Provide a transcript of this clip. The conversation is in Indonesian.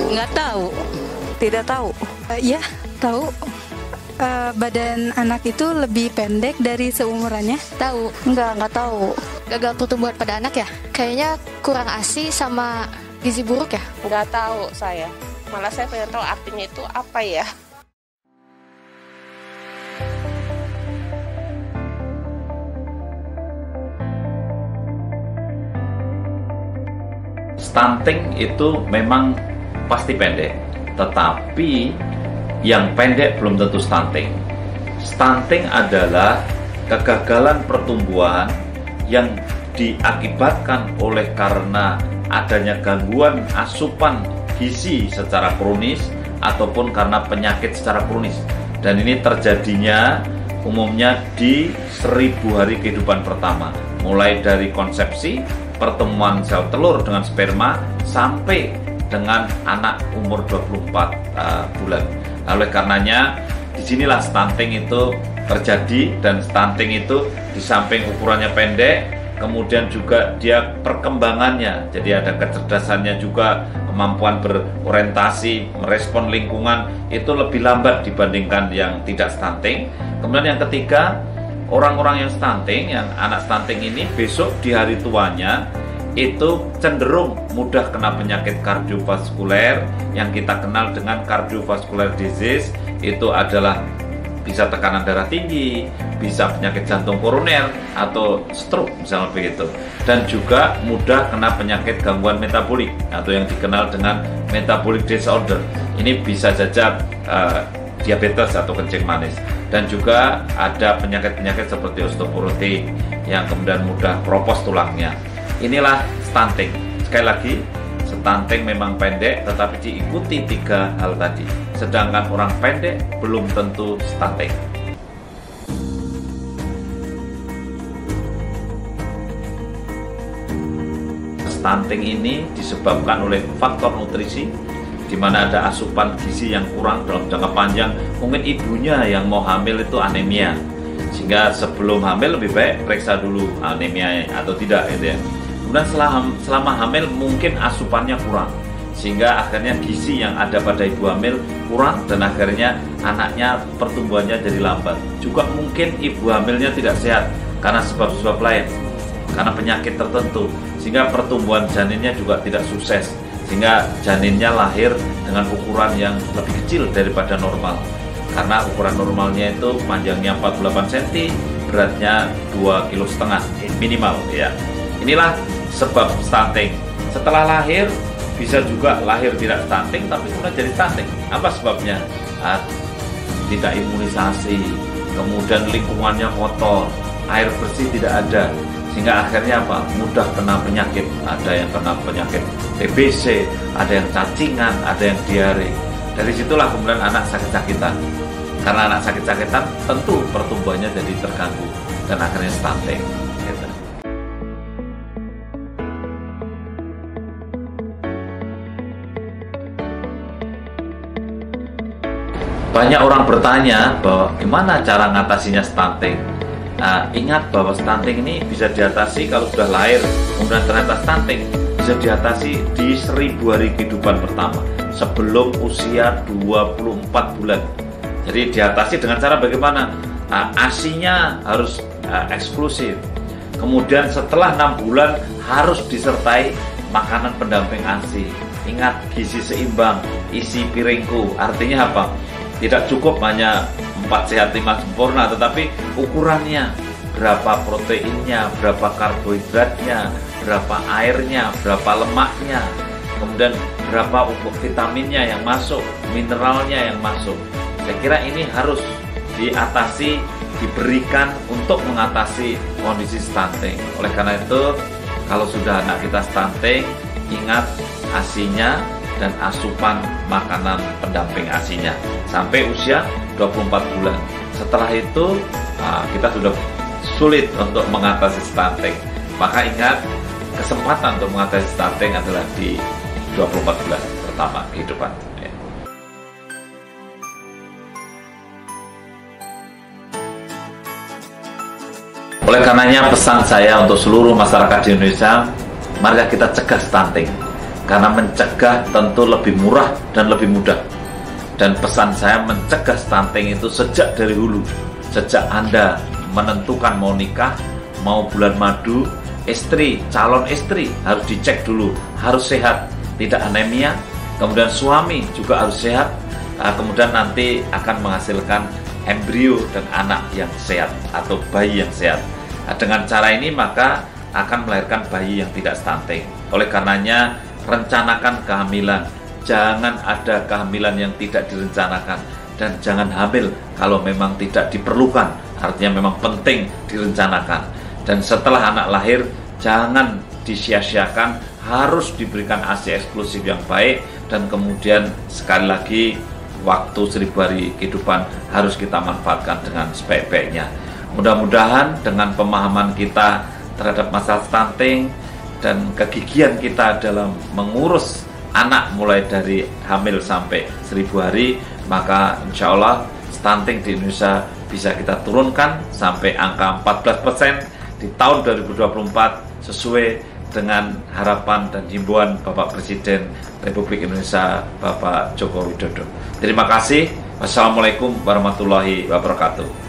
Nggak tahu. Tidak tahu. Ya, tahu. Badan anak itu lebih pendek dari seumurannya. Tahu. Nggak tahu. Gagal pertumbuhan pada anak ya? Kayaknya kurang ASI sama gizi buruk ya? Nggak tahu saya. Malah saya pengen tahu artinya itu apa ya. Stunting itu memang pasti pendek, tetapi yang pendek belum tentu stunting. Stunting adalah kegagalan pertumbuhan yang diakibatkan oleh karena adanya gangguan asupan gizi secara kronis ataupun karena penyakit secara kronis. Dan ini terjadinya umumnya di 1000 hari kehidupan pertama, mulai dari konsepsi, pertemuan sel telur dengan sperma sampai dengan anak umur 24 bulan. Oleh karenanya disinilah stunting itu terjadi, dan stunting itu di samping ukurannya pendek, kemudian juga dia perkembangannya, jadi ada kecerdasannya juga, kemampuan berorientasi, merespon lingkungan itu lebih lambat dibandingkan yang tidak stunting. Kemudian yang ketiga, orang-orang yang stunting, yang anak stunting ini besok di hari tuanya itu cenderung mudah kena penyakit kardiovaskuler yang kita kenal dengan cardiovascular disease. Itu adalah bisa tekanan darah tinggi, bisa penyakit jantung koroner atau stroke misalnya begitu, dan juga mudah kena penyakit gangguan metabolik atau yang dikenal dengan metabolic disorder. Ini bisa saja diabetes atau kencing manis, dan juga ada penyakit-penyakit seperti osteoporosis yang kemudian mudah keropos tulangnya. Inilah stunting. Sekali lagi, stunting memang pendek tetapi diikuti 3 hal tadi. Sedangkan orang pendek belum tentu stunting. Stunting ini disebabkan oleh faktor nutrisi, di mana ada asupan gizi yang kurang dalam jangka panjang. Mungkin ibunya yang mau hamil itu anemia, sehingga sebelum hamil lebih baik periksa dulu anemia atau tidak, gitu ya. Kemudian selama hamil mungkin asupannya kurang, sehingga akhirnya gizi yang ada pada ibu hamil kurang, dan akhirnya anaknya pertumbuhannya jadi lambat. Juga mungkin ibu hamilnya tidak sehat karena sebab-sebab lain, karena penyakit tertentu, sehingga pertumbuhan janinnya juga tidak sukses, sehingga janinnya lahir dengan ukuran yang lebih kecil daripada normal. Karena ukuran normalnya itu panjangnya 48 cm, beratnya 2,5 kg minimal ya. Inilah sebab stunting. Setelah lahir bisa juga lahir tidak stunting tapi kemudian jadi stunting. Apa sebabnya? Tidak imunisasi, kemudian lingkungannya kotor, air bersih tidak ada, sehingga akhirnya apa? Mudah kena penyakit. Ada yang kena penyakit TBC, ada yang cacingan, ada yang diare. Dari situlah kemudian anak sakit-sakitan. Karena anak sakit-sakitan tentu pertumbuhannya jadi terganggu dan akhirnya stunting. Gitu. Banyak orang bertanya bahwa gimana cara ngatasinya stunting. Nah, ingat bahwa stunting ini bisa diatasi kalau sudah lahir, kemudian ternyata stunting bisa diatasi di 1000 hari kehidupan pertama, sebelum usia 24 bulan. Jadi diatasi dengan cara bagaimana? Nah, ASI-nya harus eksklusif. Kemudian setelah 6 bulan harus disertai makanan pendamping ASI. Ingat, gizi seimbang, isi piringku. Artinya apa? Tidak cukup hanya 4 sehat 5 sempurna, tetapi ukurannya, berapa proteinnya, berapa karbohidratnya, berapa airnya, berapa lemaknya, kemudian berapa vitaminnya yang masuk, mineralnya yang masuk. Saya kira ini harus diatasi, diberikan untuk mengatasi kondisi stunting. Oleh karena itu, kalau sudah anak kita stunting, ingat ASI-nya dan asupan makanan pendamping ASI-nya sampai usia 24 bulan. Setelah itu kita sudah sulit untuk mengatasi stunting. Maka ingat, kesempatan untuk mengatasi stunting adalah di 24 bulan pertama kehidupan. Oleh karenanya pesan saya untuk seluruh masyarakat di Indonesia, mari kita cegah stunting. Karena mencegah tentu lebih murah dan lebih mudah. Dan pesan saya, mencegah stunting itu sejak dari hulu. Sejak Anda menentukan mau nikah, mau bulan madu, istri, calon istri harus dicek dulu, harus sehat, tidak anemia. Kemudian suami juga harus sehat. Kemudian nanti akan menghasilkan embrio dan anak yang sehat atau bayi yang sehat. Dengan cara ini maka akan melahirkan bayi yang tidak stunting. Oleh karenanya, rencanakan kehamilan. Jangan ada kehamilan yang tidak direncanakan. Dan jangan hamil kalau memang tidak diperlukan. Artinya memang penting direncanakan. Dan setelah anak lahir, jangan disia-siakan. Harus diberikan ASI eksklusif yang baik. Dan kemudian sekali lagi, waktu 1000 hari kehidupan harus kita manfaatkan dengan sebaik-baiknya. Mudah-mudahan dengan pemahaman kita terhadap masalah stunting dan kegigihan kita dalam mengurus anak mulai dari hamil sampai 1000 hari, maka insya Allah stunting di Indonesia bisa kita turunkan sampai angka 14% di tahun 2024 sesuai dengan harapan dan himbauan Bapak Presiden Republik Indonesia Bapak Joko Widodo. Terima kasih. Wassalamualaikum warahmatullahi wabarakatuh.